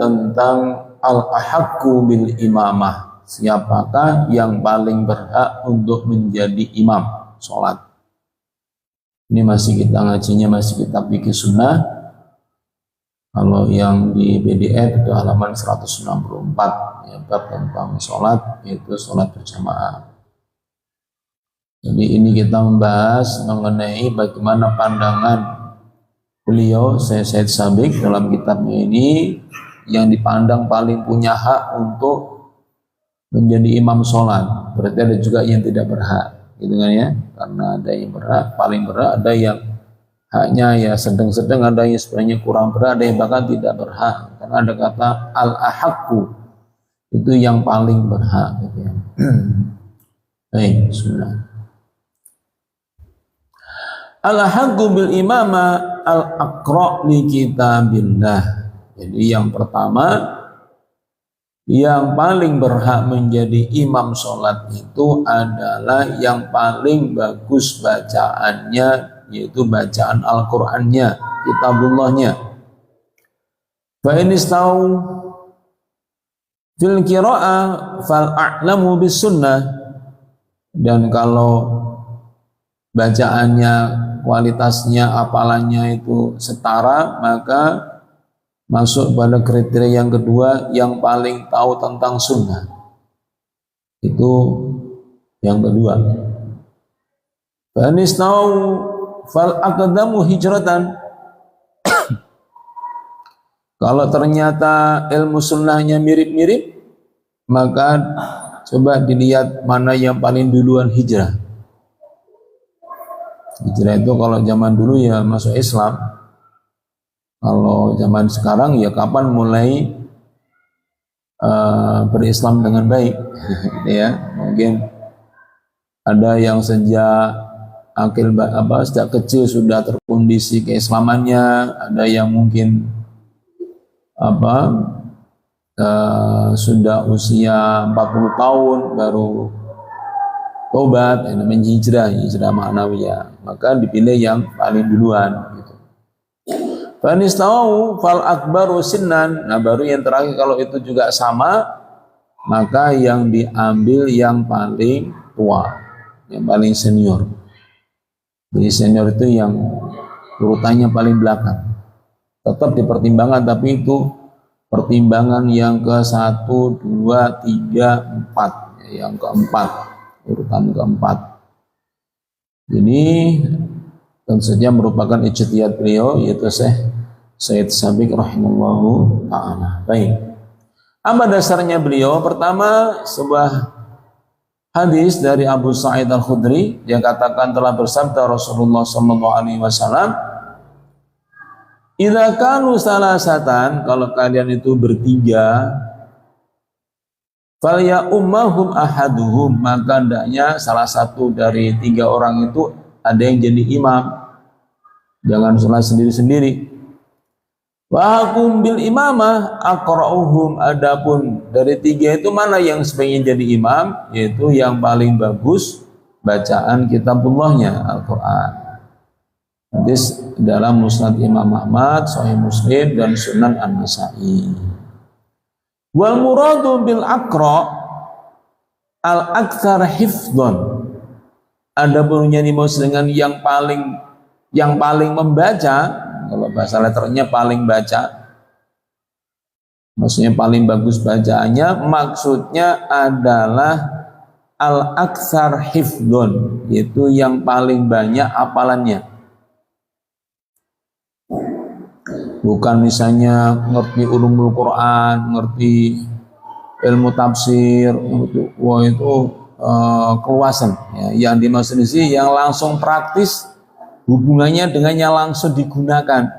tentang al-ahaqqu bil imamah, siapakah yang paling berhak untuk menjadi imam sholat. Ini masih kita ngajinya masih kitab fikih sunnah. Kalau yang di PDF itu halaman 164 ya, bab tentang sholat, yaitu sholat berjamaah. Jadi ini kita membahas mengenai bagaimana pandangan beliau Syekh Sabiq dalam kitabnya ini, yang dipandang paling punya hak untuk menjadi imam sholat. Berarti ada juga yang tidak berhak, gitu kan ya? Karena ada yang berhak, paling berhak, ada yang haknya ya sedang-sedang, ada yang sebenarnya kurang berhak, ada yang bahkan tidak berhak. Karena ada kata al-ahaqqu, itu yang paling berhak, gitu ya. Baik, bismillah. Al-haqqu bil imama al-aqra' li kitabillah. Jadi yang pertama, yang paling berhak menjadi imam sholat itu adalah yang paling bagus bacaannya, yaitu bacaan Al-Qur'annya, kitabullahnya. Fa in istau fil qira'ah fal a'lamu bis sunnah. Dan kalau bacaannya, kualitasnya, hafalannya itu setara, maka masuk pada kriteria yang kedua, yang paling tahu tentang sunnah. Itu yang kedua. Fanistau fal aqdamu hijratan. Kalau ternyata ilmu sunnahnya mirip-mirip, maka coba dilihat mana yang paling duluan hijrah. Hijrah itu kalau zaman dulu ya masuk Islam. Kalau zaman sekarang ya kapan mulai berislam dengan baik, gitu ya. Mungkin ada yang sejak sejak kecil sudah terkondisi keislamannya, ada yang mungkin sudah usia 40 tahun baru tobat, namanya hijrah ma'nawiyah, maka dipilih yang paling duluan gitu. Fanistau fal akbaru sinnan. Nah baru yang terakhir, kalau itu juga sama, maka yang diambil yang paling tua, yang paling senior. Jadi senior itu yang urutannya paling belakang, tetap dipertimbangkan, tapi itu pertimbangan yang ke 1, 2, 3, 4, yang keempat, urutan keempat. Ini tentu saja merupakan ijtihad beliau, yaitu Syekh Sabiq rahimallahu ta'ala. Baik, apa dasarnya beliau? Pertama, sebuah hadis dari Abu Sa'id Al-Khudri, dia katakan telah bersabda Rasulullah SAW, idza kanu salasatan, kalau kalian itu bertiga, falya ummahum ahaduhum, maka hendaknya salah satu dari 3 orang itu ada yang jadi imam, jangan sholat sendiri-sendiri. Wa hakum bil imamah aqra'uhum, adapun dari 3 itu mana yang sebaiknya jadi imam, yaitu yang paling bagus bacaan kitabullahnya, Al-Quran. Hadis dalam Musnad Imam Ahmad, Sahih Muslim, dan Sunan An-Nasa'i. Wal muradu bil aqra' al aktsar hifdzan, adapun yang dimaksud dengan yang paling membaca, kalau bahasa letternya paling baca, maksudnya paling bagus bacaannya, maksudnya adalah al aktsar hifdzan, yaitu yang paling banyak hafalannya. Bukan misalnya ngerti ulumul Quran, ngerti ilmu tafsir, itu keluasan ya. Yang dimaksud di sini yang langsung praktis, hubungannya dengan yang langsung digunakan,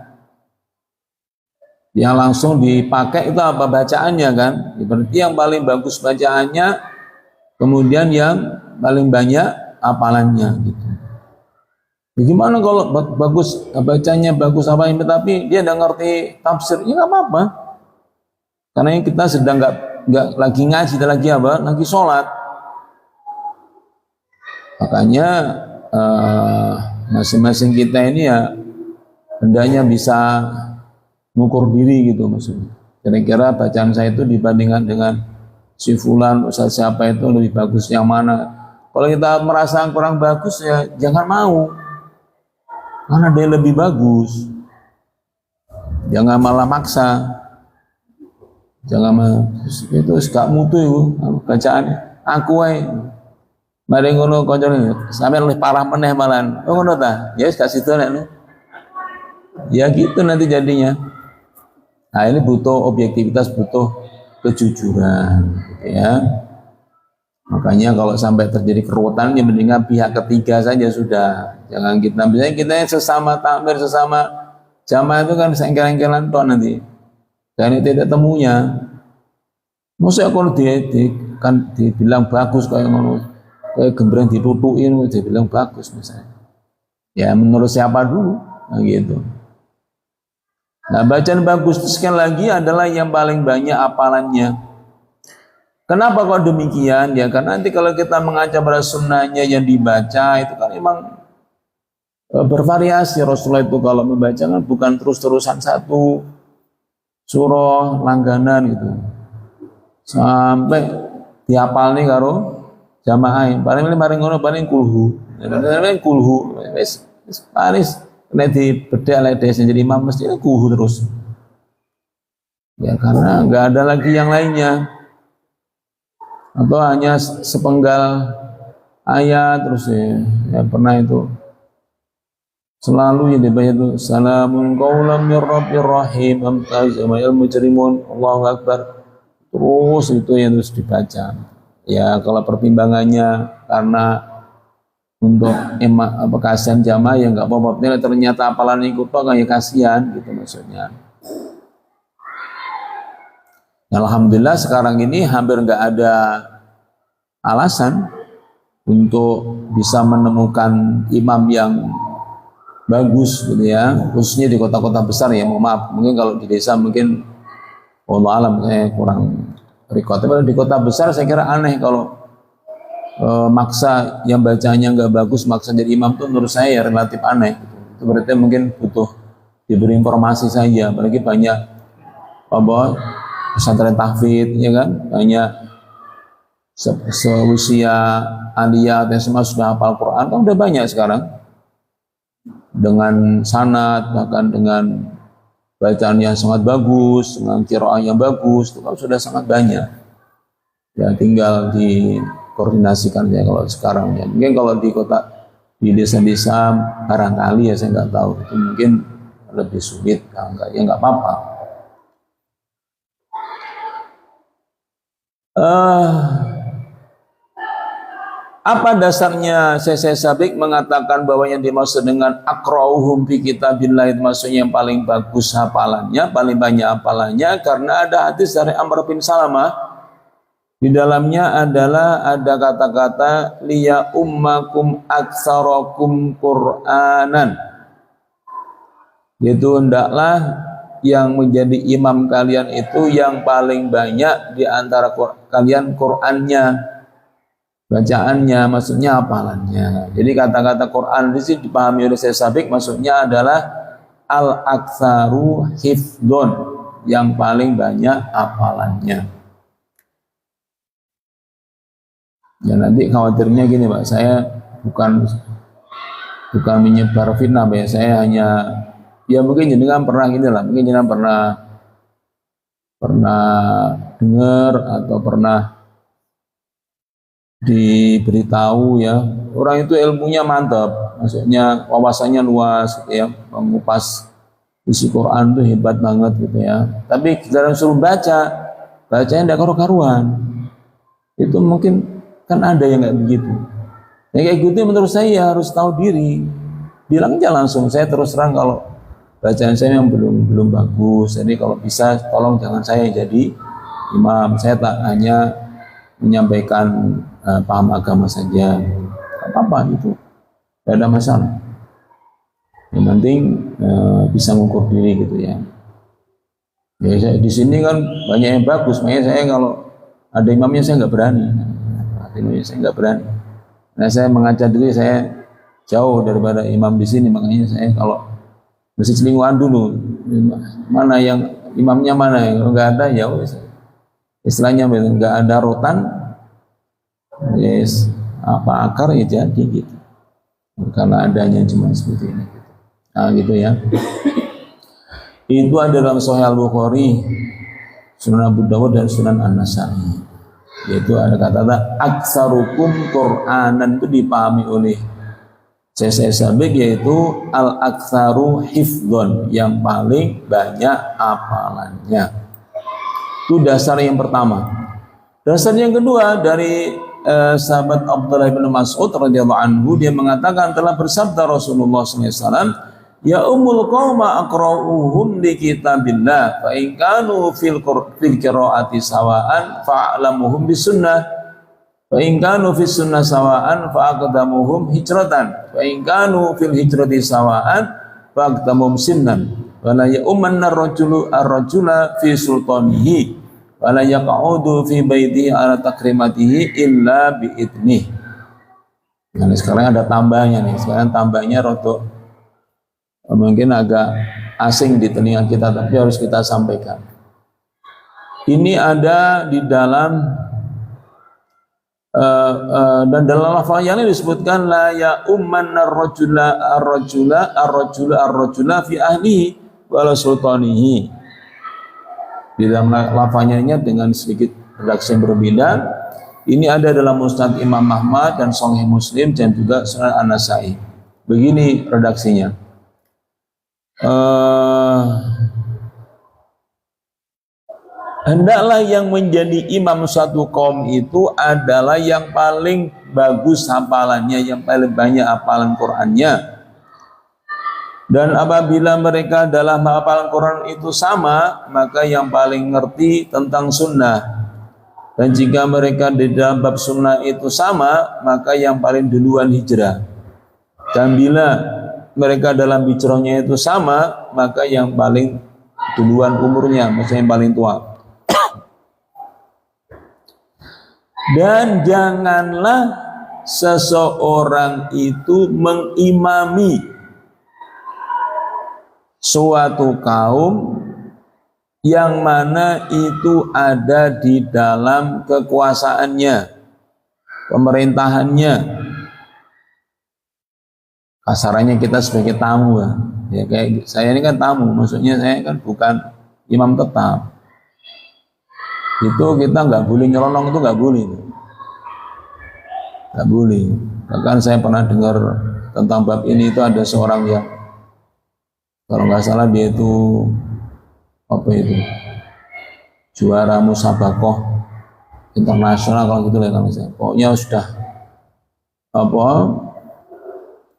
yang langsung dipakai itu apa bacaannya kan. Berarti yang paling bagus bacaannya, kemudian yang paling banyak hafalannya gitu. Bagaimana kalau bagus bacanya, bagus apa ini, tapi dia tidak ngerti tafsir, ya nggak apa-apa, karena kita sedang nggak lagi ngaji, kita lagi apa, lagi sholat. Makanya masing-masing kita ini ya hendaknya bisa mengukur diri gitu maksudnya. kira-kira bacaan saya itu dibandingkan dengan si fulan, ustaz siapa itu lebih bagus yang mana. Kalau kita merasa kurang bagus ya jangan mau, karena dia lebih bagus. Jangan malah maksa, jangan itu gak mutu itu bacaan aku mari ngono koncone sampe luwih parah meneh malan. Oh ngono ta? Ya wis gak situ nek. Ya gitu nanti jadinya. Nah, ini butuh objektivitas, butuh kejujuran gitu ya. Makanya kalau sampai terjadi keruwetan ya mendingan pihak ketiga saja sudah. Jangan kita misalnya kita sesama takmir, sesama jamaah itu kan sengkel-sengkelan tok nanti. Dan itu tidak temunya. Maksudnya kalau dia kan dibilang bagus kayak ngono, kayak gembreng ditutukin dia bilang bagus misalnya. Ya menurut siapa dulu, nah, gitu. Nah bacaan bagus itu sekali lagi adalah yang paling banyak apalannya. Kenapa kok demikian? Ya karena nanti kalau kita mengaca pada sunnahnya yang dibaca itu kan memang bervariasi. Rasulullah itu kalau membaca kan bukan terus-terusan satu surah langganan gitu sampai dihafal nih karo jamaah paling ngono paling kulhu wis paris nek dibedhek lek dhewe jadi imam mesti kulhu terus ya karena nggak ada lagi yang lainnya atau hanya sepenggal ayat terus ya pernah itu selalu yang dibaca itu salamun qaulam mir rabbir rahim amtazamayal mujrimun Allahu akbar terus itu yang terus dibaca ya kalau pertimbangannya karena untuk kasihan jamaah ya nggak apa-apa ternyata hafalan ikut kok ya kasihan gitu maksudnya. Alhamdulillah sekarang ini hampir nggak ada alasan untuk bisa menemukan imam yang bagus gitu ya, khususnya di kota-kota besar ya, mohon maaf, mungkin kalau di desa mungkin Allah alam saya kurang record, tapi di kota besar saya kira aneh kalau maksa yang bacanya nggak bagus maksa jadi imam tuh menurut saya ya relatif aneh gitu. Itu berarti mungkin butuh diberi informasi saja, apalagi banyak pesantren tahfidz ya kan, banyak seusia aliyah yang semua sudah hafal Quran kan udah banyak sekarang dengan sanad bahkan dengan bacaan yang sangat bagus dengan qiraah yang bagus itu kan sudah sangat banyak ya tinggal dikoordinasikan ya kalau sekarang ya mungkin kalau di kota di desa-desa barangkali ya saya nggak tahu itu mungkin lebih sulit kalau enggak ya nggak apa-apa. Apa dasarnya Syekh Sabik mengatakan bahwa yang dimaksud dengan aqra'uhum fi kitabillah itu maksudnya yang paling bagus hafalannya, paling banyak hafalannya karena ada hadis dari Amr bin Salamah di dalamnya adalah ada kata-kata liya ummakum aktsarakum Qur'anan, yaitu hendaklah yang menjadi imam kalian itu yang paling banyak di antara kalian Qur'annya, bacaannya, maksudnya hafalannya. Jadi kata-kata Quran di sini dipahami oleh Syekh Sabik maksudnya adalah al-aktsaru hifdzon, yang paling banyak hafalannya. Ya nanti khawatirnya gini Pak, saya bukan menyebar fitnah Pak ya, saya hanya ya mungkin jenengan pernah gini lah, mungkin jenengan pernah dengar atau pernah diberitahu ya orang itu ilmunya mantap, maksudnya wawasannya luas gitu ya, mengupas isi Quran itu hebat banget gitu ya, tapi dalam suruh bacanya tidak karu-karuan, itu mungkin kan ada yang nggak begitu ya, kayak gitu menurut saya harus tahu diri, bilang aja langsung, saya terus terang kalau bacaan saya yang belum bagus, jadi kalau bisa tolong jangan saya jadi imam, saya tak hanya menyampaikan paham agama saja, apa-apa itu, tidak ada masalah. Yang penting bisa mengukur diri gitu ya. Ya saya, di sini kan banyak yang bagus, makanya saya kalau ada imamnya saya nggak berani, Nah saya mengajar diri saya jauh daripada imam di sini, makanya saya kalau mesti selingkuhan dulu, mana yang imamnya mana ya? Kalau nggak ada ya wes. Istilahnya nggak ada rotan, yes, apa akar ya jadi gitu. Karena adanya cuma seperti ini. Nah gitu ya. Itu ada dalam Sahih Al-Bukhari, Sunan Abu Dawud dan Sunan An-Nasa'i. Yaitu ada kata-kata aksarukum Qur'anan, itu dipahami oleh C.S. Sabik, yaitu al-aktsaru hifdzon, yang paling banyak hafalannya. Itu dasar yang pertama. Dasar yang kedua dari sahabat Abdullah bin Mas'ud radhiyallahu anhu, dia mengatakan telah bersabda Rasulullah SAW, ya ummul qauma aqra'uhum li kitabillah fa in kanu fil qiraati sawaan fa'lamuhum bis sunnah fa in kanu fis sunnah sawaan fa aqdamuhum hijratan fa in kanu fil hijrati sawaan fa aqdamuhum sinnan wa la ya'ummanna ar-rajula fi sultanihi wa la yaq'udu fi baitihi ala takrimatihi illa bi idnih. Nah, sekarang ada tambahnya nih. Sekarang tambahnya rodok mungkin agak asing di telinga kita, tapi harus kita sampaikan. Ini ada di dalam dan dalam lafaz yang lain disebutkan la ya umman ar-rajula fi ahlihi wala sultanihi. Di dalam lafaznya dengan sedikit redaksi yang berbeda. Ini ada dalam Musnad Imam Ahmad dan Sahih Muslim dan juga Sunan An-Nasa'i. Begini redaksinya. Hendaklah yang menjadi imam suatu kaum itu adalah yang paling bagus hafalannya, yang paling banyak hafalan Qur'annya. Dan apabila mereka dalam hafalan Quran itu sama, maka yang paling ngerti tentang sunnah. Dan jika mereka di dalam bab sunnah itu sama, maka yang paling duluan hijrah. Dan bila mereka dalam hijrahnya itu sama, maka yang paling duluan umurnya, maksudnya yang paling tua. Dan janganlah seseorang itu mengimami suatu kaum yang mana itu ada di dalam kekuasaannya, pemerintahannya. Kasarannya kita sebagai tamu ya, kayak saya ini kan tamu, maksudnya saya kan bukan imam tetap. Itu kita nggak boleh nyelonong, itu nggak boleh, nggak boleh. Bahkan saya pernah dengar tentang bab ini, itu ada seorang yang kalau nggak salah dia itu apa itu juara musabakoh internasional kalau gitu lah, kalau saya pokoknya sudah apa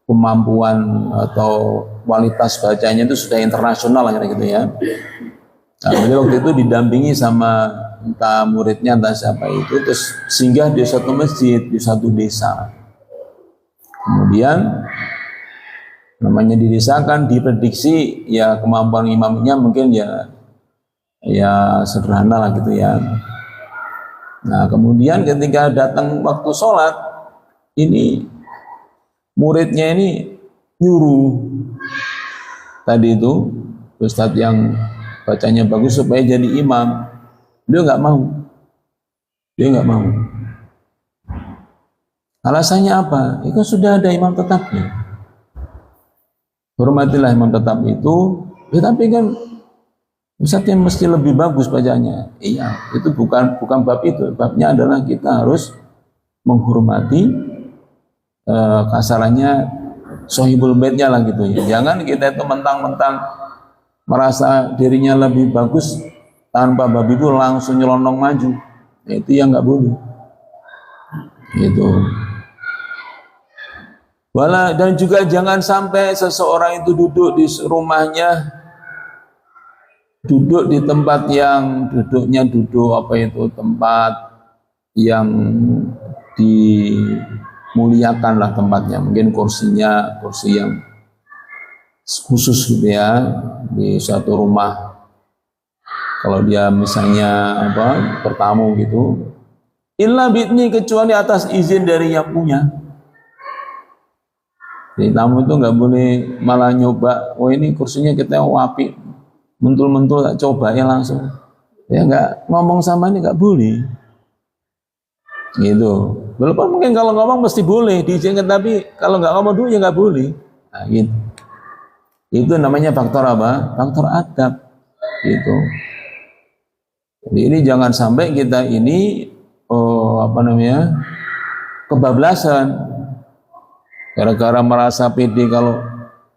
kemampuan atau kualitas bacanya itu sudah internasional lah gitu ya. Nah, beliau waktu itu didampingi sama entah muridnya entah siapa itu, terus singgah di satu masjid di satu desa. Kemudian namanya di desa kan diprediksi ya kemampuan imamnya mungkin ya sederhana lah gitu ya. Nah kemudian ketika datang waktu sholat, ini muridnya ini nyuruh tadi itu ustadz yang bacanya bagus supaya jadi imam. Dia nggak mau. Alasannya apa? Itu sudah ada imam tetapnya. Hormatilah imam tetap itu, ya, tapi kan ustadznya mesti lebih bagus bacanya. Iya, itu bukan bab itu. Babnya adalah kita harus menghormati kasarannya sohibul baitnya lah gitu ya. Jangan kita itu mentang-mentang merasa dirinya lebih bagus tanpa bab itu langsung nyelonong maju. Ya, itu yang nggak boleh. Gitu. Dan juga jangan sampai seseorang itu duduk di rumahnya, duduk di tempat yang tempat yang dimuliakan lah tempatnya, mungkin kursi yang khusus gitu ya di suatu rumah. Kalau dia misalnya bertamu gitu, illa bi'ni, kecuali atas izin dari yang punya. Jadi tamu itu nggak boleh malah nyoba, oh ini kursinya kita wapi, mentul-mentul tak coba ya langsung. Ya nggak ngomong sama ini nggak boleh. Gitu. Walaupun mungkin kalau ngomong mesti boleh diizinkan, tapi kalau nggak ngomong dulu ya nggak boleh. Nah, gitu. Itu namanya faktor apa? Faktor adab. Gitu. Jadi ini jangan sampai kita ini kebablasan gara-gara merasa pede kalau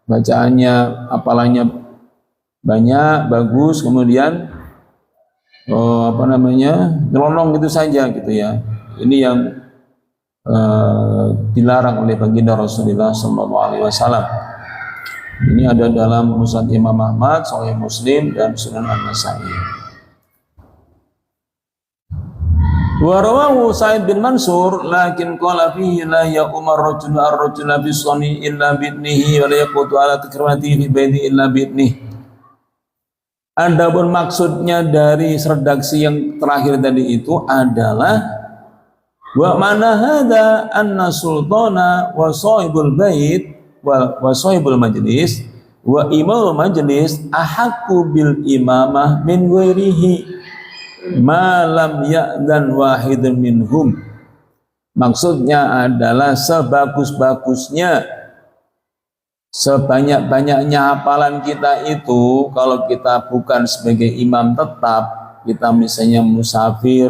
bacaannya, hafalannya banyak, bagus, kemudian nyelonong gitu saja gitu ya. Ini yang dilarang oleh baginda Rasulullah SAW. Ini ada dalam Musnad Imam Ahmad, Sahih Muslim dan Sunan An-Nasa'i. Wa rawahu Sa'id bin Mansur lakin qala fihi la ya umar rajul ar-rajul bi sani illa bi idnihi wa la yaqutu ala takrimati fi baiti illa bi idnihi. Adapun maksudnya dari redaksi yang terakhir tadi itu adalah wa mana hadza anna sultana wa sahibul bait wa sahibul majlis wa imamul majlis ahaqqu bil imamah min ghairihi malam ya'dan wahidun minhum. Maksudnya adalah sebagus-bagusnya, sebanyak-banyaknya hafalan kita itu, kalau kita bukan sebagai imam tetap, kita misalnya musafir,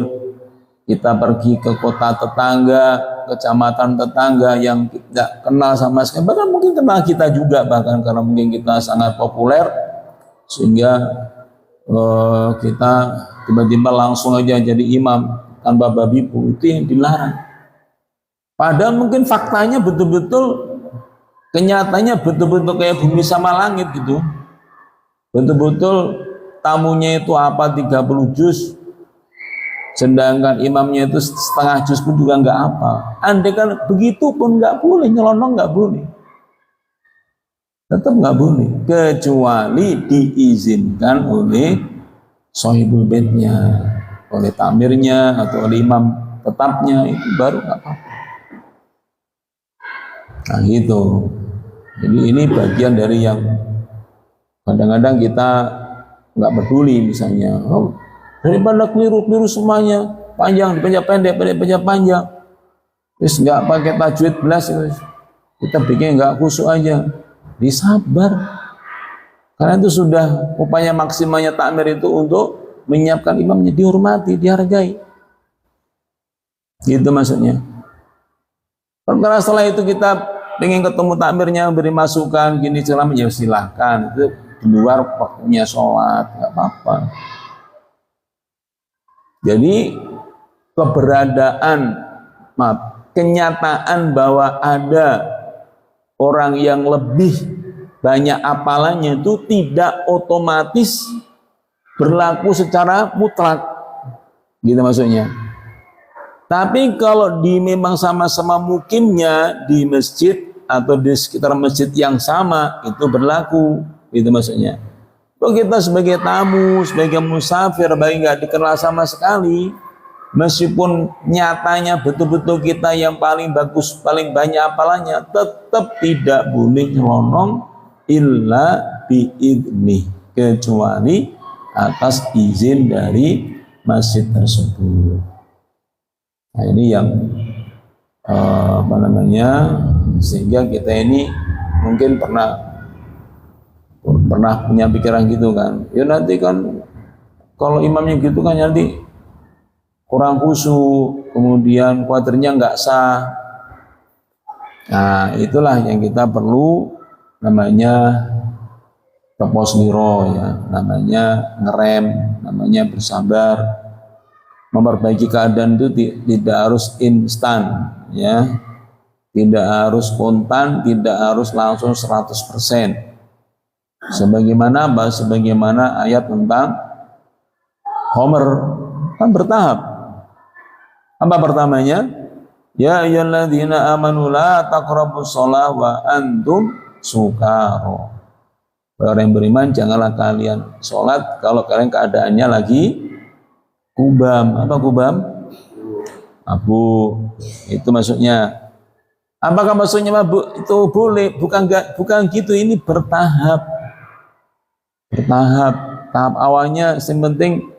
kita pergi ke kota tetangga, kecamatan tetangga yang tidak kenal sama sekali, bahkan mungkin kenal kita juga, bahkan karena mungkin kita sangat populer, sehingga kita tiba-tiba langsung aja jadi imam tanpa babibu, itu yang dilarang. Padahal mungkin faktanya betul-betul, kenyataannya betul-betul kayak bumi sama langit gitu, betul-betul tamunya itu apa 30 juz, sedangkan imamnya itu setengah juz pun juga nggak apa. Andai kan begitu pun nggak boleh, nyelonong nggak boleh, tetap nggak boleh, kecuali diizinkan oleh sahibul baitnya, oleh tamirnya atau oleh imam tetapnya, itu baru nggak apa-apa. Nah gitu. Jadi ini bagian dari yang kadang-kadang kita nggak peduli, misalnya daripada keliru semuanya, panjang dipanjang pendek, pendek panjang panjang, terus nggak pakai tajwid belas, kita bikin nggak khusyuk aja. Disabar, karena itu sudah upaya maksimalnya takmir itu untuk menyiapkan imamnya, dihormati, dihargai, gitu maksudnya. Karena setelah itu kita ingin ketemu takmirnya, beri masukan gini ceramah, ya silahkan, itu di luar waktunya sholat, nggak apa-apa. Jadi kenyataan bahwa ada orang yang lebih banyak apalannya itu tidak otomatis berlaku secara mutlak, gitu maksudnya. Tapi kalau memang sama-sama mukimnya di masjid atau di sekitar masjid yang sama, itu berlaku, gitu maksudnya. Kalau kita sebagai tamu, sebagai musafir, baik nggak dikenal sama sekali, meskipun nyatanya betul-betul kita yang paling bagus, paling banyak apalannya, tetap tidak boleh nyelonong illa biidnih, kecuali atas izin dari masjid tersebut. Nah ini yang sehingga kita ini mungkin pernah punya pikiran gitu kan, ya nanti kan kalau imamnya gitu kan nanti kurang khusyuk, kemudian kuatirnya nggak sah. Nah itulah yang kita perlu, namanya taposniro, ya, namanya ngerem, namanya bersabar. Memperbaiki keadaan itu tidak harus instan, ya, tidak harus spontan, tidak harus langsung 100%. Sebagaimana ayat tentang Homer, kan bertahap. Apa pertamanya? Ya ayyuhalladzina amanu la taqrabus shalah wa antum sukara. Orang yang beriman, janganlah kalian sholat kalau kalian keadaannya lagi kubam. Apa kubam? Mabuk. Itu maksudnya. Apakah maksudnya mabuk itu boleh? Bukan gitu, ini bertahap. tahap awalnya yang penting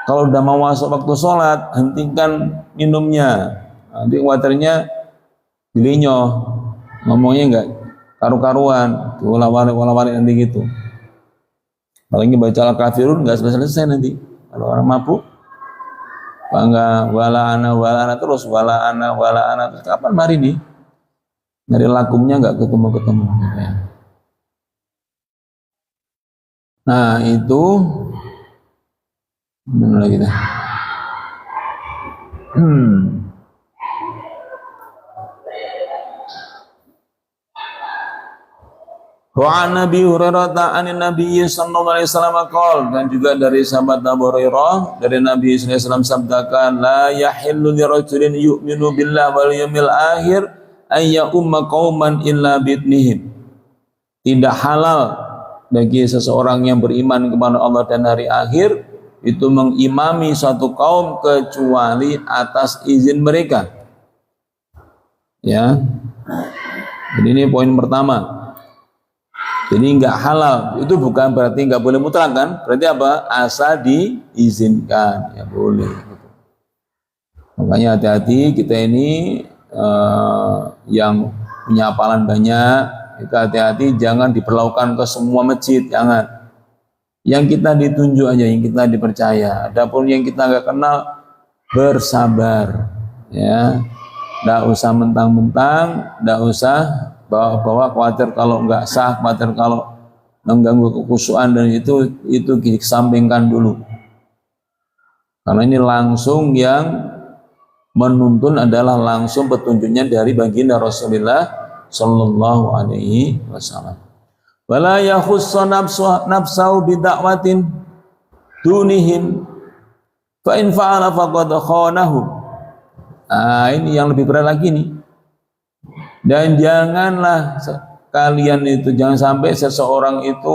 kalau udah mau masuk waktu sholat, hentikan minumnya. Nanti khawatirnya dilinyoh, ngomongnya enggak karu-karuan, wala-wali nanti gitu. Apalagi baca al-kafirun enggak selesai nanti. Kalau orang mabuk, bangga wala ana terus wala ana terus kapan mari nih? Dari lakumnya enggak ketemu gitu ya. Nah itu mana lagi dah? Wa Nabi Hurairah ta'anin Nabi sallallahu alaihi wasallam qol, dan juga dari sahabat Abu Hurairah dari Nabi sallallahu alaihi wasallam sabdakan, la yahillu lirajulin yu'minu billahi wal yawmil akhir ay ya'umma qauman illa bi'idnihim. Tidak halal bagi seseorang yang beriman kepada Allah dan hari akhir itu mengimami suatu kaum kecuali atas izin mereka. Ya. Jadi ini poin pertama. Jadi nggak halal itu bukan berarti nggak boleh mutlak kan? Berarti apa? Asal diizinkan ya boleh. Makanya hati-hati kita ini yang punya hafalan banyak, itu hati-hati jangan diperlakukan ke semua masjid, jangan. Yang kita ditunjuk aja, yang kita dipercaya. Adapun yang kita nggak kenal, bersabar, ya. Nggak usah mentang-mentang, nggak usah bawa-bawa, khawatir kalau nggak sah, khawatir kalau mengganggu kekhusyuan, dan itu dikesampingkan dulu. Karena ini langsung yang menuntun adalah langsung petunjuknya dari baginda Rasulullah Sallallahu Alaihi Wasallam. Wala yakhussu nafsahu bida'watin dunihim fa in fa'ala faqad khanahu. Ini yang lebih berat lagi nih. Dan janganlah kalian itu, jangan sampai seseorang itu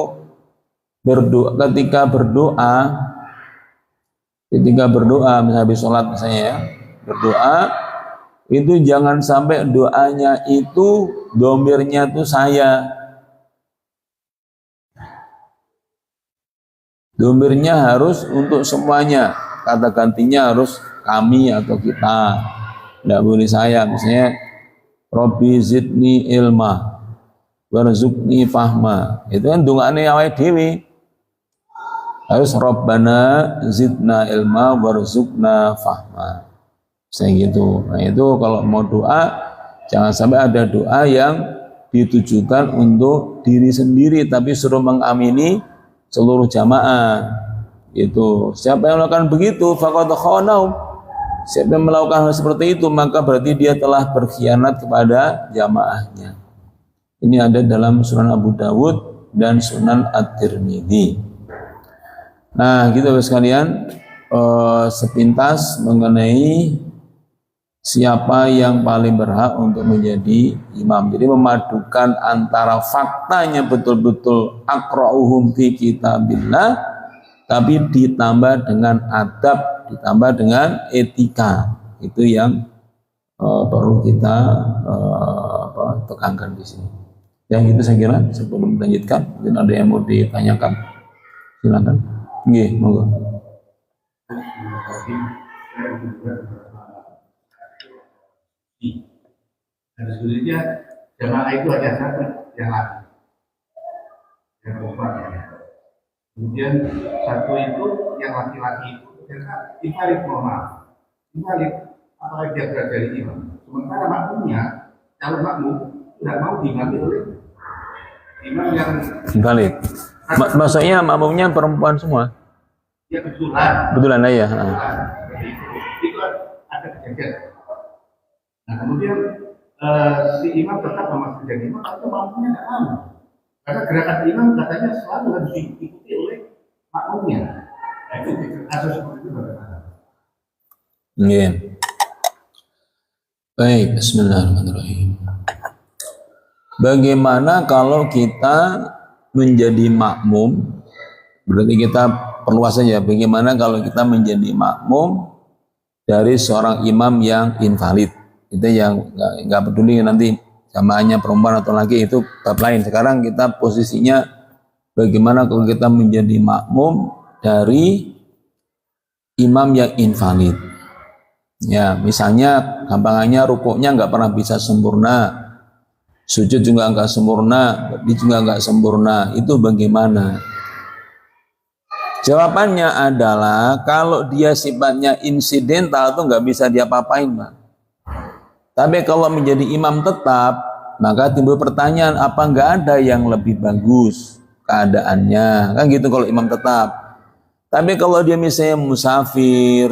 berdoa, ketika berdoa misalnya habis sholat misalnya ya, berdoa itu jangan sampai doanya itu domirnya itu saya. Domirnya harus untuk semuanya, kata gantinya harus kami atau kita, tidak boleh saya. Misalnya Robbi zidni ilma warzuqni fahma, itu kan dungane awake dhewe, harus Rabbana zidna ilma warzuqna fahma, saya gitu. Nah itu kalau mau doa jangan sampai ada doa yang ditujukan untuk diri sendiri tapi suruh mengamini seluruh jamaah. Itu siapa yang melakukan begitu faqad khanahu, siapa yang melakukan hal seperti itu maka berarti dia telah berkhianat kepada jamaahnya. Ini ada dalam Sunan Abu Dawud dan Sunan At-Tirmidzi. Nah gitu sekalian, sepintas mengenai siapa yang paling berhak untuk menjadi imam. Jadi memadukan antara faktanya betul-betul aqra'uhum fi kitabillah, tapi ditambah dengan adab, ditambah dengan etika. Itu yang perlu kita tekankan di sini. Yang itu saya kira sebelum melanjutkan, mungkin ada yang mau ditanyakan. Silakan. Nggih, monggo. Dan sebenarnya jamaah itu ada satu yang laki, yang perempuan ya. Kemudian satu itu yang laki-laki itu ternyata invalid, mohon maaf, invalid, apalagi dia berada dari imam. Sementara makmumnya, calon makmum tidak mau diimami oleh imam yang invalid. Maksudnya makmumnya perempuan semua? Ya betulan. Betulan lah ya. Itu ada kejadian. Nah kemudian si imam tetap memaksa jadi imam, atau makmumnya tidak mau. Karena gerakan imam katanya selalu harus diikuti oleh makmumnya. Nah itu kasus seperti itu bagaimana? Iya. Baik, bismillahirrahmanirrahim. Bagaimana kalau kita menjadi makmum? Berarti kita perluas saja. Bagaimana kalau kita menjadi makmum dari seorang imam yang invalid? Itu yang nggak peduli nanti jamaahnya perempuan atau laki, itu bab lain. Sekarang kita posisinya bagaimana kalau kita menjadi makmum dari imam yang invalid. Ya, misalnya gampangannya rukuknya nggak pernah bisa sempurna, sujud juga nggak sempurna, berdiri juga nggak sempurna. Itu bagaimana? Jawabannya adalah kalau dia sifatnya insidental itu nggak bisa diapa-apain, Pak. Tapi kalau menjadi imam tetap, maka timbul pertanyaan, apa nggak ada yang lebih bagus keadaannya? Kan gitu kalau imam tetap. Tapi kalau dia misalnya musafir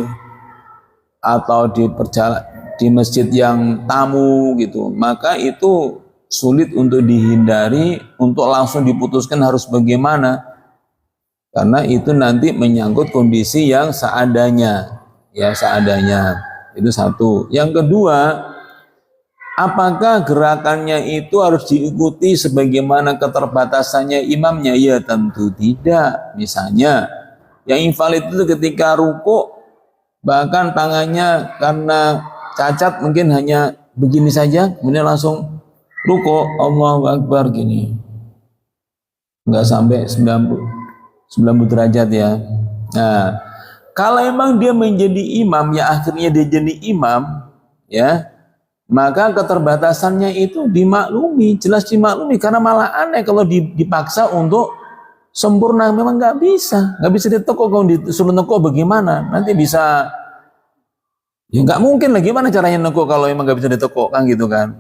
atau di masjid yang tamu gitu, maka itu sulit untuk dihindari, untuk langsung diputuskan harus bagaimana. Karena itu nanti menyangkut kondisi yang seadanya, ya seadanya. Itu satu. Yang kedua, apakah gerakannya itu harus diikuti sebagaimana keterbatasannya imamnya? Ya tentu tidak. Misalnya, yang invalid itu ketika ruku, bahkan tangannya karena cacat mungkin hanya begini saja, kemudian langsung ruku, Allahu Akbar gini. Enggak sampai 90 derajat ya. Nah, kalau emang dia menjadi imam, ya akhirnya dia jadi imam, ya, maka keterbatasannya itu dimaklumi, jelas dimaklumi, karena malah aneh kalau dipaksa untuk sempurna, memang nggak bisa ditekuk. Kalau disuruh nekuk bagaimana? Nanti bisa, ya nggak mungkin lah, gimana caranya nekuk kalau emang nggak bisa ditekuk, kan gitu kan?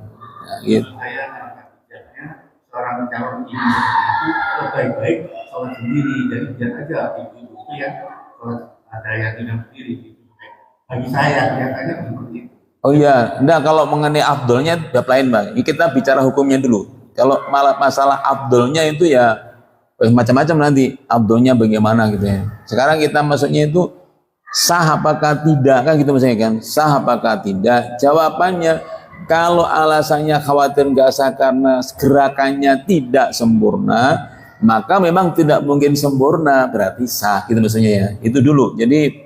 Nah, gitu. Saya seorang calon imam itu baik-baik sholat sendiri, jadi biar aja ibu-ibu itu yang sholat ada yang imam sendiri gitu. Bagi saya kelihatannya seperti itu. Oh iya, enggak, kalau mengenai afdolnya bab lain, Bang. Ini kita bicara hukumnya dulu. Kalau malah masalah afdolnya itu ya macam-macam, nanti afdolnya bagaimana gitu ya. Sekarang kita maksudnya itu sah apakah tidak, kan gitu misalnya kan. Sah apakah tidak? Jawabannya, kalau alasannya khawatir nggak sah karena gerakannya tidak sempurna, maka memang tidak mungkin sempurna, berarti sah gitu maksudnya ya. Itu dulu. Jadi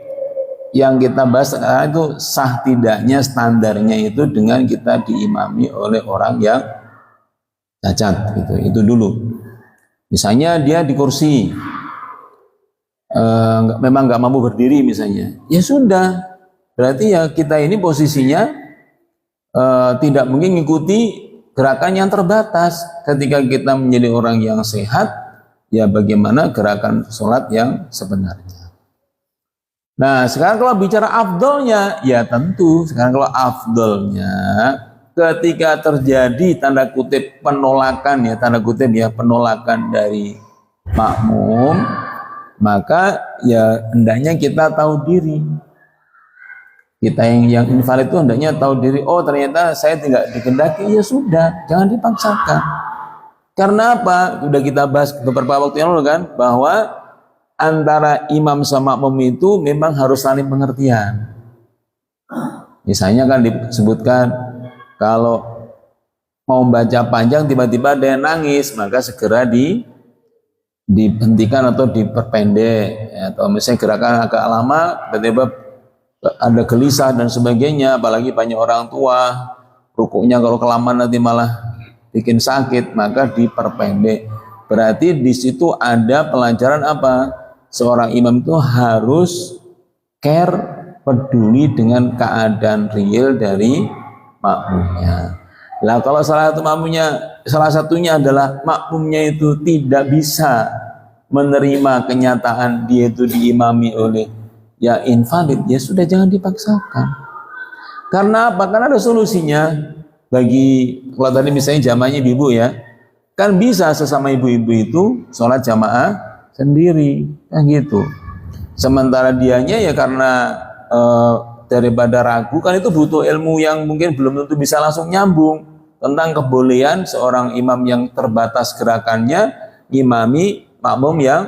yang kita bahas sekarang itu sah tidaknya, standarnya itu dengan kita diimami oleh orang yang cacat gitu. Itu dulu. Misalnya dia di kursi, memang nggak mampu berdiri misalnya, ya sudah, berarti ya kita ini posisinya tidak mungkin mengikuti gerakan yang terbatas. Ketika kita menjadi orang yang sehat, ya bagaimana gerakan sholat yang sebenarnya. Nah, sekarang kalau bicara afdolnya, ya tentu sekarang kalau afdolnya ketika terjadi tanda kutip penolakan, ya tanda kutip ya penolakan dari makmum, maka ya hendaknya kita tahu diri. Kita yang invalid itu hendaknya tahu diri, oh ternyata saya tidak dikehendaki, ya sudah, jangan dipaksakan. Karena apa? Sudah kita bahas beberapa waktu yang lalu kan, bahwa antara imam sama makmum itu memang harus saling pengertian. Misalnya kan disebutkan kalau mau baca panjang tiba-tiba ada yang nangis, maka segera dihentikan atau diperpendek, atau misalnya gerakan agak lama tiba-tiba ada gelisah dan sebagainya, apalagi banyak orang tua, rukuknya kalau kelamaan nanti malah bikin sakit, maka diperpendek. Berarti di situ ada pelajaran apa? Seorang imam itu harus care, peduli dengan keadaan real dari makmumnya. Lah kalau salah satunya adalah makmumnya itu tidak bisa menerima kenyataan dia itu diimami oleh ya invalid, ya sudah, jangan dipaksakan. Karena apa? Karena ada solusinya. Bagi kalau tadi misalnya jamaahnya ibu ya, kan bisa sesama ibu-ibu itu sholat jamaah sendiri, kan gitu. Sementara dianya ya karena daripada ragu, kan itu butuh ilmu yang mungkin belum tentu bisa langsung nyambung tentang kebolehan seorang imam yang terbatas gerakannya imami makmum yang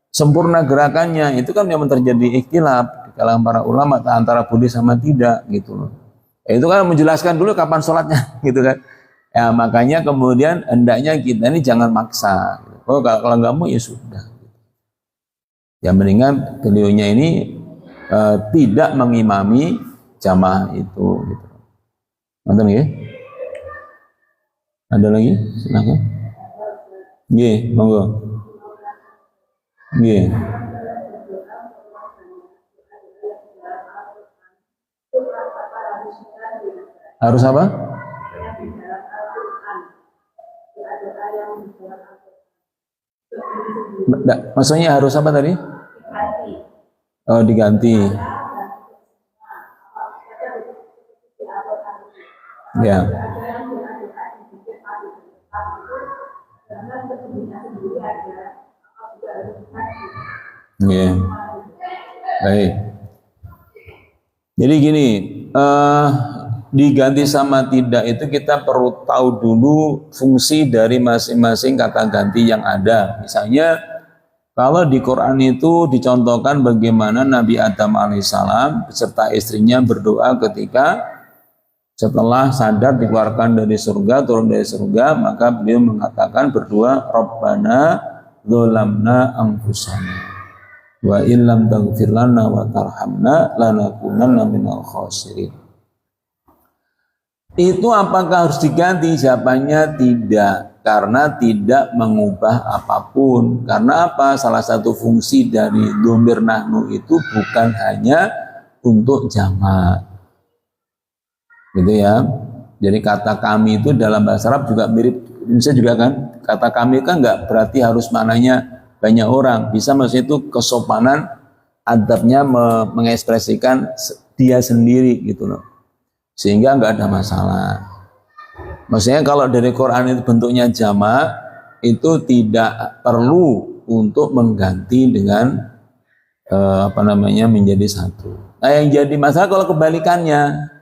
sempurna gerakannya. Itu kan memang terjadi ikhtilaf di kalangan para ulama antara boleh sama tidak gitu loh. Itu kan menjelaskan dulu kapan sholatnya gitu kan. Ya makanya kemudian hendaknya kita ini jangan maksa. Oh kalau nggak mau ya sudah. Ya mendingan beliaunya ini tidak mengimami jamaah itu gitu. Nonton ya? Ada lagi? Silakan. Nggih, monggo. Nggih. Harus apa? Maksudnya harus apa tadi? Oh, diganti. Ya. Ya. Baik. Jadi gini, diganti sama tidak itu kita perlu tahu dulu fungsi dari masing-masing kata ganti yang ada. Misalnya kalau di Quran itu dicontohkan bagaimana Nabi Adam alaihissalam beserta istrinya berdoa ketika setelah sadar dikeluarkan dari surga, turun dari surga, maka beliau mengatakan berdoa, Rabbana dzolamna anfusana wa illam taghfir lana wa tarhamna lanakunanna minal khasirin. Itu apakah harus diganti? Jawabannya tidak, karena tidak mengubah apapun. Karena apa? Salah satu fungsi dari dhamir nahnu itu bukan hanya untuk jamak, gitu ya. Jadi kata kami itu dalam bahasa Arab juga mirip Indonesia juga kan. Kata kami kan nggak berarti harus maknanya banyak orang. Bisa maksudnya itu kesopanan adabnya mengekspresikan dia sendiri gitu loh. Sehingga nggak ada masalah. Maksudnya kalau dari Quran itu bentuknya jamak, itu tidak perlu untuk mengganti dengan menjadi satu. Nah, yang jadi masalah kalau kebalikannya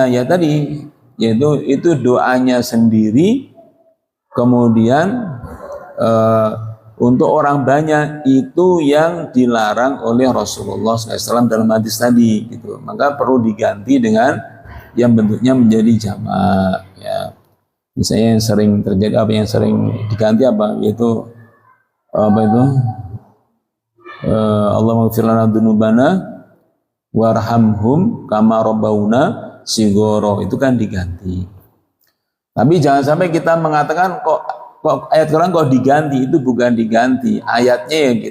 ya tadi, yaitu itu doanya sendiri, kemudian untuk orang banyak itu yang dilarang oleh Rasulullah SAW dalam hadis tadi gitu. Maka perlu diganti dengan yang bentuknya menjadi jamak ya. Misalnya yang sering terjadi yang sering diganti yaitu Allahumma ighfir lana dzunubana warhamhum kama rabbawna shighara, itu kan diganti. Tapi jangan sampai kita mengatakan kok ayat Quran kok diganti. Itu bukan diganti ayatnya,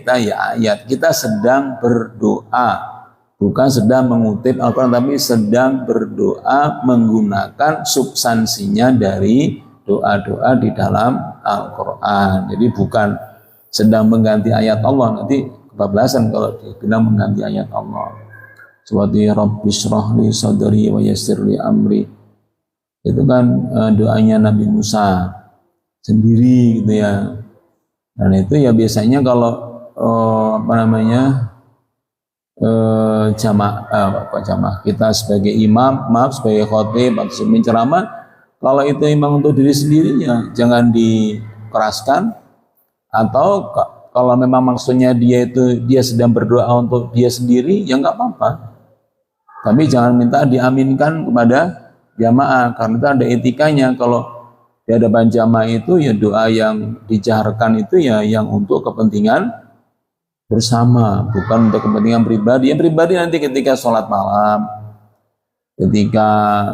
ayat kita sedang berdoa, bukan sedang mengutip Al-Quran, tapi sedang berdoa menggunakan substansinya dari doa-doa di dalam Al-Quran. Jadi bukan sedang mengganti ayat Allah, nanti kebablasan kalau dibilang mengganti ayat Allah. Seperti Rabbi shrah li sadri wa yassir li amri, itu kan doanya Nabi Musa sendiri gitu ya. Dan itu ya biasanya kalau jamaah kita sebagai imam, sebagai khotib atau ceramah, kalau itu imam untuk diri sendiri ya jangan dikeraskan. Atau kalau memang maksudnya dia sedang berdoa untuk dia sendiri, ya nggak apa-apa. Tapi jangan minta diaminkan kepada jamaah, karena itu ada etikanya. Kalau di hadapan jamaah itu ya doa yang dijaharkan itu ya yang untuk kepentingan bersama, bukan untuk kepentingan pribadi. Yang pribadi nanti ketika sholat malam, ketika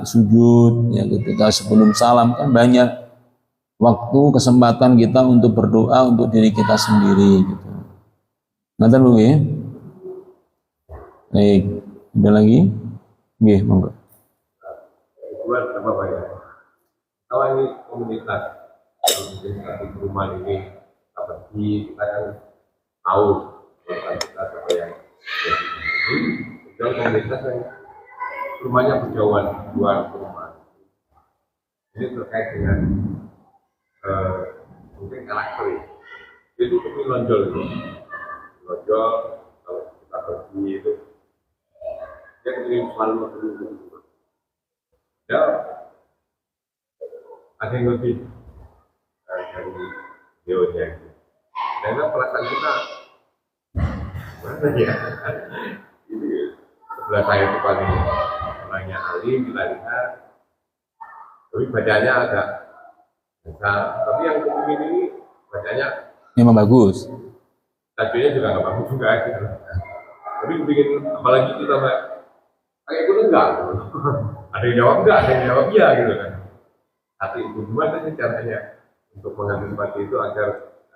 sujud, ya ketika sebelum salam, kan banyak waktu kesempatan kita untuk berdoa untuk diri kita sendiri gitu. Nanti dulu ya. Baik, ada lagi? Nggih, monggo. Buat apa banyak? Kalau ini komunitas di perumahan ini seperti kita kan tahu kita apa yang dan komunitas yang rumahnya berjauhan dua perumahan. Ini terkait dengan mungkin karakter itu lonjol kalau kita pergi itu dia ingin selalu berdua ya ada yang lebih dari deonya itu. Karena perasaan kita mana ya ini sebelah saya itu paling orangnya alim kita lihat, tapi bacanya agak besar, tapi yang kepingin ini bacanya memang bagus, tajwidnya juga nggak bagus juga gitu. Tapi kepingin apalagi kita kayak itu enggak ada yang jawab enggak, ada yang jawab iya gitu kan. Tapi itu gimana sih caranya untuk mengantisipasi itu agar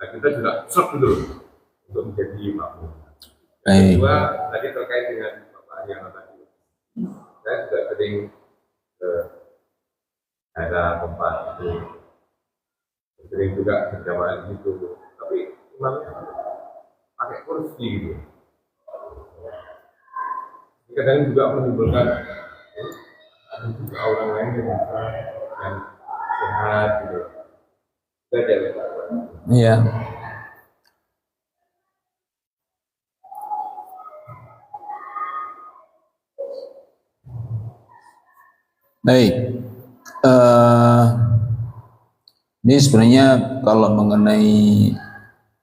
Nah, kita juga shock dulu untuk menjadi makmum. Baik. Kedua, tadi terkait dengan Bapak Ariana tadi, saya juga sering ke daerah tempat itu, sering juga berjamaah di situ, tapi imamnya pakai kursi gitu. Kadang juga menimbulkan ada juga orang lain yang bisa yang sehat gitu. Itu aja ya, Pak. Iya. Baik. Ini sebenarnya kalau mengenai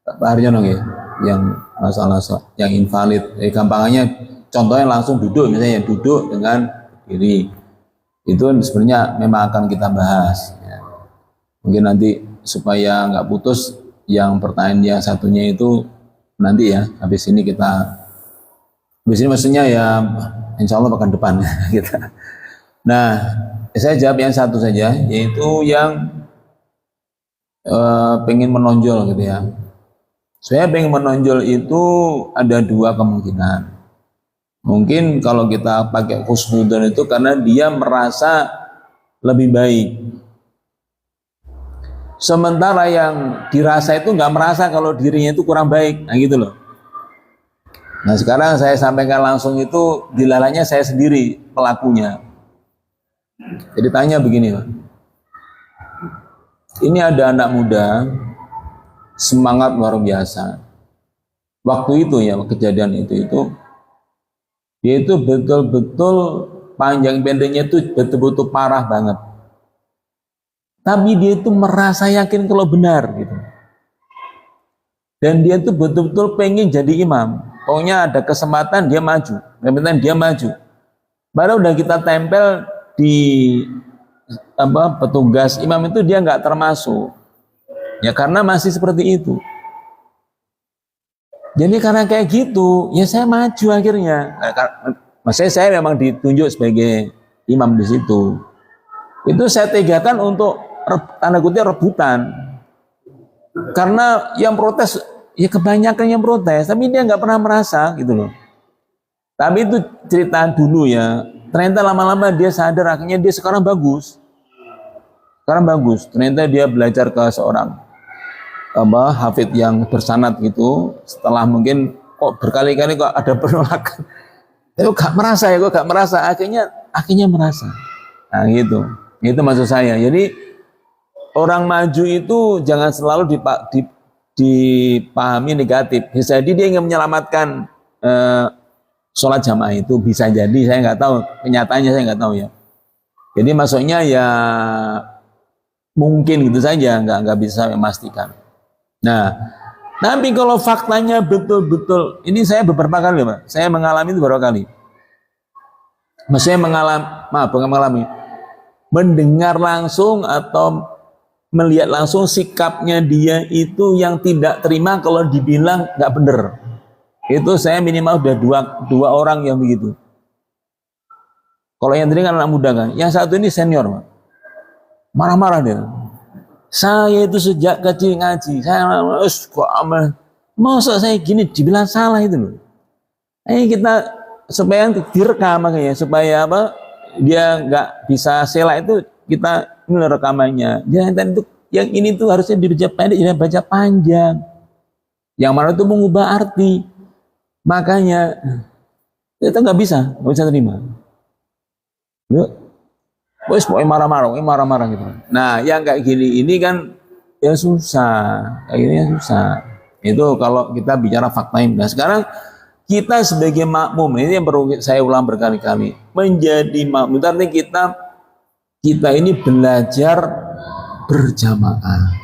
Pak Haryono ya, yang masalah yang invalid, gampangannya contohnya langsung duduk, misalnya duduk dengan diri, itu sebenarnya memang akan kita bahas. Ya. Mungkin nanti supaya nggak putus, yang pertanyaan yang satunya itu nanti ya, habis ini maksudnya ya, insya Allah pekan depan kita. Nah, saya jawab yang satu saja, yaitu yang pengen menonjol gitu ya. Saya pengen menonjol itu ada dua kemungkinan. Mungkin kalau kita pakai husnudzon itu karena dia merasa lebih baik. Sementara yang dirasa itu nggak merasa kalau dirinya itu kurang baik, nah gitu loh. Nah sekarang saya sampaikan langsung itu dilalanya saya sendiri pelakunya. Jadi tanya begini, Pak. Ini ada anak muda, semangat luar biasa. Waktu itu ya, kejadian itu dia itu betul-betul panjang pendeknya itu betul-betul parah banget. Tapi dia itu merasa yakin kalau benar gitu. Dan dia itu betul-betul pengen jadi imam. Pokoknya ada kesempatan dia maju, kesempatan dia maju. Baru udah kita tempel di petugas imam itu dia nggak termasuk. Ya karena masih seperti itu. Jadi karena kayak gitu, ya saya maju akhirnya. Maksudnya saya memang ditunjuk sebagai imam di situ. Itu saya tegakan untuk tanda kutip rebutan. Karena yang protes, ya kebanyakan yang protes, tapi dia nggak pernah merasa gitu loh. Tapi itu cerita dulu ya. Ternyata lama-lama dia sadar, akhirnya dia sekarang bagus. Sekarang bagus. Ternyata dia belajar ke seorang hafidh yang bersanad gitu. Setelah mungkin kok berkali-kali kok ada penolakan. Kok gak merasa ya, kok gak merasa. Akhirnya merasa. Nah gitu. Itu maksud saya. Jadi orang maju itu jangan selalu dipahami negatif. Bisa jadi dia ingin menyelamatkan sholat jamaah itu, bisa jadi, saya nggak tahu, kenyataannya saya nggak tahu ya. Jadi maksudnya ya mungkin gitu saja, nggak bisa memastikan. Nah, tapi kalau faktanya betul-betul, ini saya beberapa kali Pak, saya mengalami itu beberapa kali. Maksudnya mengalami, mendengar langsung atau melihat langsung sikapnya dia itu yang tidak terima kalau dibilang nggak bener. Itu saya minimal udah dua orang yang begitu. Kalau yang tadi kan anak muda kan, yang satu ini senior, Pak. Marah-marah dia. Saya itu sejak kecil ngaji, saya kok amal, masa saya gini dibilang salah itu loh. Kita supaya direkam makanya, supaya apa? Dia nggak bisa sela itu kita ini rekamannya. Jangan itu yang ini tuh harusnya dibaca pendek, jangan baca panjang. Yang mana itu mengubah arti. Makanya kita nggak bisa terima. Yuk, wes pokoknya marah-marah gitu. Nah, yang kayak gini ini kan ya susah, kayak gini ya susah. Itu kalau kita bicara fakta ini. Nah, sekarang kita sebagai makmum ini yang perlu saya ulang berkali-kali, menjadi makmum artinya kita ini belajar berjamaah.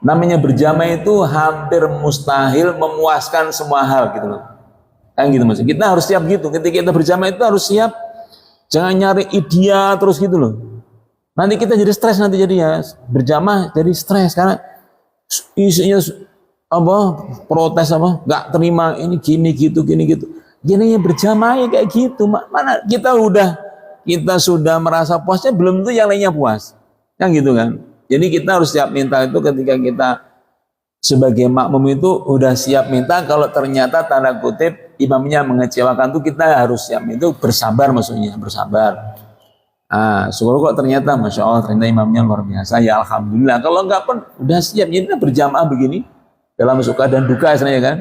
Namanya berjamaah itu hampir mustahil memuaskan semua hal gitu loh. Kan gitu maksudnya. Kita harus siap gitu. Ketika kita berjamaah itu harus siap. Jangan nyari ide terus gitu loh. Nanti kita jadi stres nanti jadinya. Berjamaah jadi stres karena isinya protes nggak terima ini gini gitu. Jadinya berjamaah kayak gitu. Mana kita sudah merasa puasnya belum tentu yang lainnya puas. Kan gitu kan. Jadi kita harus siap mental itu ketika kita sebagai makmum itu udah siap minta, kalau ternyata tanda kutip imamnya mengecewakan tuh kita harus siap itu bersabar, maksudnya bersabar. Syukur kok ternyata Masya Allah ternyata imamnya luar biasa, ya Alhamdulillah. Kalau enggak pun udah siap, jadi kita berjamaah begini dalam suka dan duka sebenarnya kan,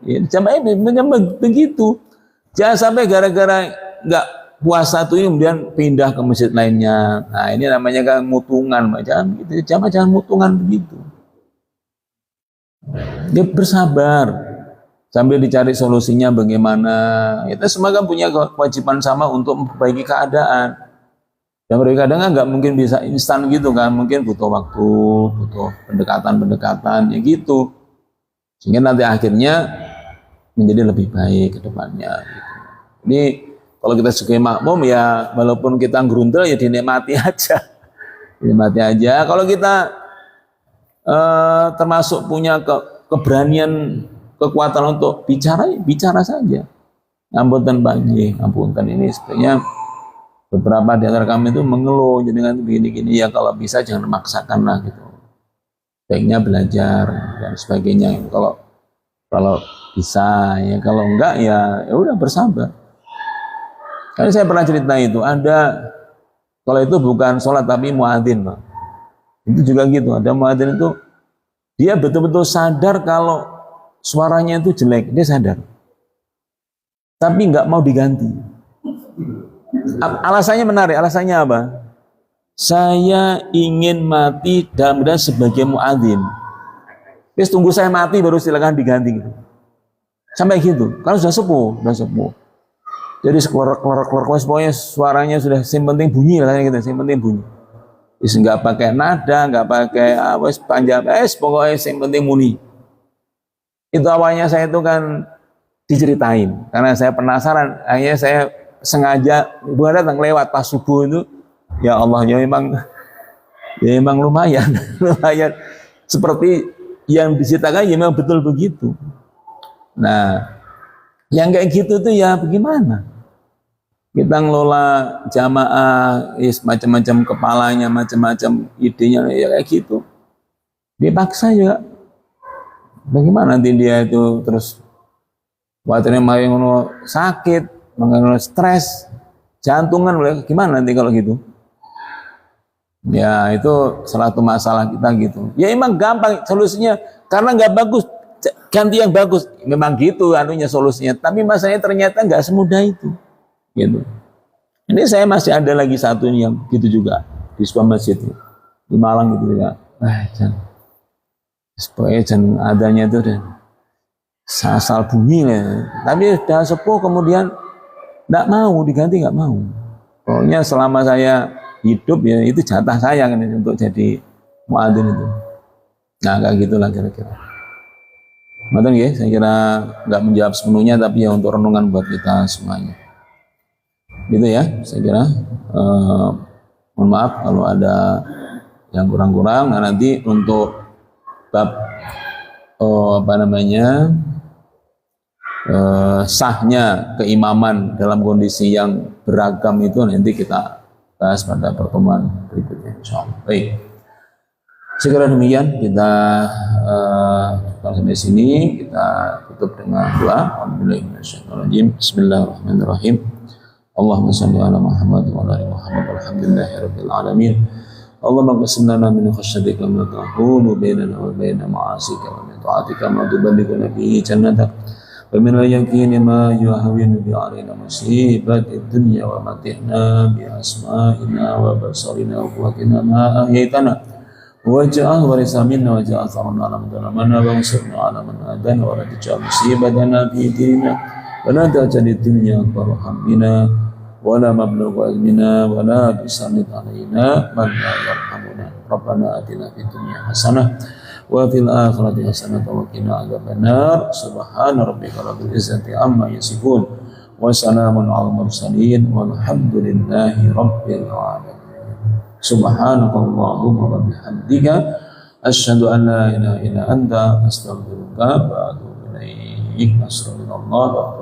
ya, jamaahnya begitu. Jangan sampai gara-gara enggak puasa tuh kemudian pindah ke masjid lainnya. Nah ini namanya kan mutungan, jangan gitu, jangan mutungan begitu. Dia bersabar sambil dicari solusinya bagaimana. Kita semua kan punya kewajiban sama untuk memperbaiki keadaan. Dan memperbaiki keadaan nggak mungkin bisa instan gitu kan, mungkin butuh waktu, butuh pendekatan-pendekatan ya gitu. Sehingga nanti akhirnya menjadi lebih baik ke depannya. Gitu. Ini kalau kita sebagai makmum ya walaupun kita gerundel ya dinikmati aja. Dinikmati aja. Kalau kita termasuk punya keberanian, kekuatan untuk bicara saja. Ngapunten Pak Nggih, ngapunten ini sebenarnya beberapa di antara kami itu mengeluh jadi kan begini-gini ya, kalau bisa jangan memaksakan lah gitu. Baiknya belajar dan sebagainya. Kalau bisa ya, kalau enggak ya udah bersabar. Karena saya pernah cerita itu ada, kalau itu bukan sholat tapi muadzin Pak. Itu juga gitu, ada muadzin itu dia betul-betul sadar kalau suaranya itu jelek, dia sadar. Tapi nggak mau diganti. Alasannya menarik, alasannya apa? Saya ingin mati dalam keadaan sebagai muadzin. Terus tunggu saya mati baru silakan diganti gitu. Sampai gitu, kalau sudah sepuh. Jadi keluar pokoknya suaranya sudah yang penting bunyi lah gitu, yang penting bunyi. Wis nggak pakai nada, nggak pakai wis panjang, pokoknya yang penting muni. Itu awalnya saya itu kan diceritain, karena saya penasaran. Akhirnya saya sengaja bukan datang lewat pas subuh itu. Ya Allah, ya memang lumayan, lumayan. Seperti yang diceritakan, ya memang betul begitu. Nah, yang kayak gitu tuh ya bagaimana? Kita ngelola jamaah, macam-macam kepalanya, macam-macam idenya, ya kayak gitu. Dipaksa juga. Bagaimana nanti dia itu terus khawatirnya mau sakit, mau stres, jantungan, gimana nanti kalau gitu? Ya itu salah satu masalah kita gitu. Ya emang gampang solusinya, karena nggak bagus, ganti yang bagus. Memang gitu anunya solusinya. Tapi masalahnya ternyata nggak semudah itu. Gitu. Ini saya masih ada lagi satu yang gitu juga di sebuah masjid di Malang gitu ya. Jangan adanya itu dan asal bunyi lah. Tapi sudah sepuh kemudian nggak mau diganti, nggak mau. Pokoknya selama saya hidup ya itu jatah saya kan untuk jadi muadzin itu. Nah kayak gitulah kira-kira. Maksudnya ya, saya kira nggak menjawab sepenuhnya tapi ya untuk renungan buat kita semuanya. Gitu ya, saya kira. Mohon maaf kalau ada yang kurang-kurang. Nah, nanti untuk bab sahnya keimaman dalam kondisi yang beragam itu nanti kita bahas pada pertemuan berikutnya. Insyaallah. Baik. Sekira demikian kita sampai sini, kita tutup dengan doa. Alhamdulillahirrahmanirrahim. Bismillahirrahmanirrahim. Allahumma salli ala Muhammad wa ala ali Muhammad walhamdulillahirabbil alamin. Allahumma qsim lana min khashyatika ma tahulu bainana wa baina ma'asika wa min ta'atika ma tuballighuna bihi jannatak wa min al-yaqini ma yuhawwinu bi 'alaina musibati dunya wa matihna bi asma'ina wa basarina wa quwwatina ma ahyaitana waj'al warisa minna waj'al tharana ala man zalamana wa ansurna ala man adana wa la taj'al musibatana fi dinina wa la taj'al ad-dunya akbar hammina wala mablugha ilmina wala tusallit alaina man la yarhamuna rabbana atina fid dunya hasanah wa fil akhirati hasanah wa qina adzabannar subhana rabbika rabbil izzati amma yasifun wa salamun alal mursalin walhamdulillahi rabbil alamin. Subhanakallahumma wa bihamdika asyhadu an la ilaha illa anta astaghfiruka wa atubu ilaik. Assalamualaikum warahmatullahi wabarakatuh.